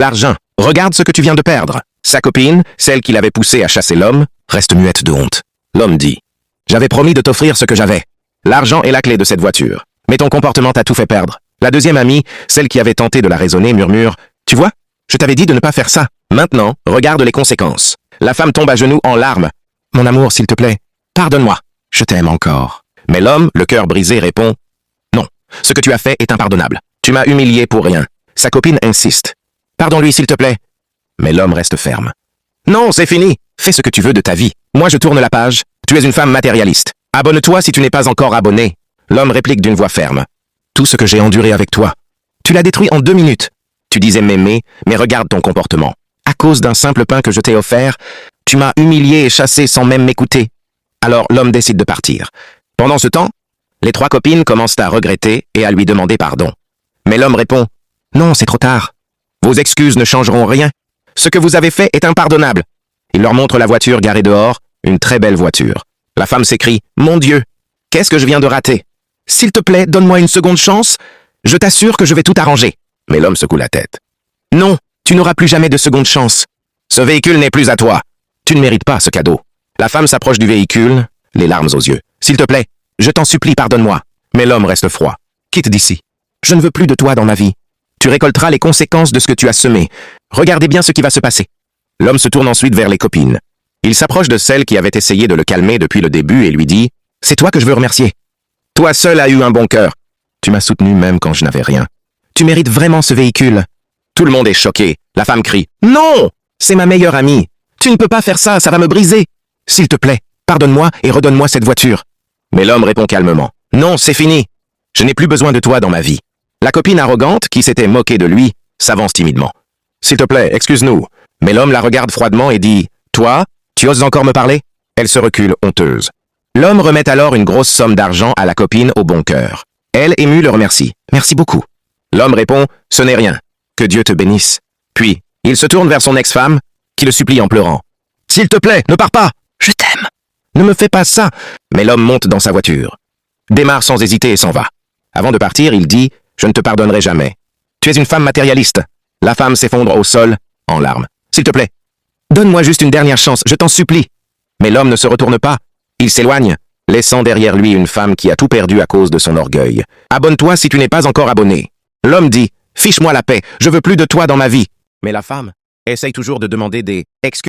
L'argent. Regarde ce que tu viens de perdre. Sa copine, celle qui l'avait poussé à chasser l'homme, reste muette de honte. L'homme dit « J'avais promis de t'offrir ce que j'avais. L'argent est la clé de cette voiture. Mais ton comportement t'a tout fait perdre. » La deuxième amie, celle qui avait tenté de la raisonner, murmure « Tu vois, je t'avais dit de ne pas faire ça. Maintenant, regarde les conséquences. » La femme tombe à genoux en larmes. « Mon amour, s'il te plaît, pardonne-moi. Je t'aime encore. » Mais l'homme, le cœur brisé, répond « Non, ce que tu as fait est impardonnable. Tu m'as humilié pour rien. » Sa copine insiste. « Pardonne-lui, s'il te plaît. » Mais l'homme reste ferme. « Non, c'est fini. Fais ce que tu veux de ta vie. Moi, je tourne la page. Tu es une femme matérialiste. Abonne-toi si tu n'es pas encore abonné. » L'homme réplique d'une voix ferme. « Tout ce que j'ai enduré avec toi. Tu l'as détruit en 2 minutes. Tu disais m'aimer, mais regarde ton comportement. À cause d'un simple pain que je t'ai offert, tu m'as humilié et chassé sans même m'écouter. » Alors l'homme décide de partir. Pendant ce temps, les 3 copines commencent à regretter et à lui demander pardon. Mais l'homme répond « Non, c'est trop tard. Vos excuses ne changeront rien. Ce que vous avez fait est impardonnable. » Il leur montre la voiture garée dehors, une très belle voiture. La femme s'écrie « Mon Dieu, qu'est-ce que je viens de rater? S'il te plaît, donne-moi une seconde chance. Je t'assure que je vais tout arranger. » Mais l'homme secoue la tête. « Non, tu n'auras plus jamais de seconde chance. Ce véhicule n'est plus à toi. Tu ne mérites pas ce cadeau. » La femme s'approche du véhicule, les larmes aux yeux. « S'il te plaît, je t'en supplie, pardonne-moi. » Mais l'homme reste froid. « Quitte d'ici. Je ne veux plus de toi dans ma vie. Tu récolteras les conséquences de ce que tu as semé. Regardez bien ce qui va se passer. » L'homme se tourne ensuite vers les copines. Il s'approche de celle qui avait essayé de le calmer depuis le début et lui dit « C'est toi que je veux remercier. Toi seul as eu un bon cœur. Tu m'as soutenu même quand je n'avais rien. Tu mérites vraiment ce véhicule. » Tout le monde est choqué. La femme crie « Non! C'est ma meilleure amie. Tu ne peux pas faire ça, ça va me briser. S'il te plaît, pardonne-moi et redonne-moi cette voiture. » Mais l'homme répond calmement « Non, c'est fini. Je n'ai plus besoin de toi dans ma vie. » La copine arrogante, qui s'était moquée de lui, s'avance timidement. « S'il te plaît, excuse-nous. » Mais l'homme la regarde froidement et dit « Toi, tu oses encore me parler ?» Elle se recule honteuse. L'homme remet alors une grosse somme d'argent à la copine au bon cœur. Elle, émue, le remercie. « Merci beaucoup. » L'homme répond « Ce n'est rien. Que Dieu te bénisse. » Puis, il se tourne vers son ex-femme, qui le supplie en pleurant. « S'il te plaît, ne pars pas. Je t'aime. Ne me fais pas ça. » Mais l'homme monte dans sa voiture, démarre sans hésiter et s'en va. Avant de partir, il dit « Je ne te pardonnerai jamais. Tu es une femme matérialiste. » La femme s'effondre au sol, en larmes. « S'il te plaît, donne-moi juste une dernière chance, je t'en supplie. » Mais l'homme ne se retourne pas. Il s'éloigne, laissant derrière lui une femme qui a tout perdu à cause de son orgueil. « Abonne-toi si tu n'es pas encore abonné. » L'homme dit « Fiche-moi la paix, je veux plus de toi dans ma vie. » Mais la femme essaye toujours de demander des excuses.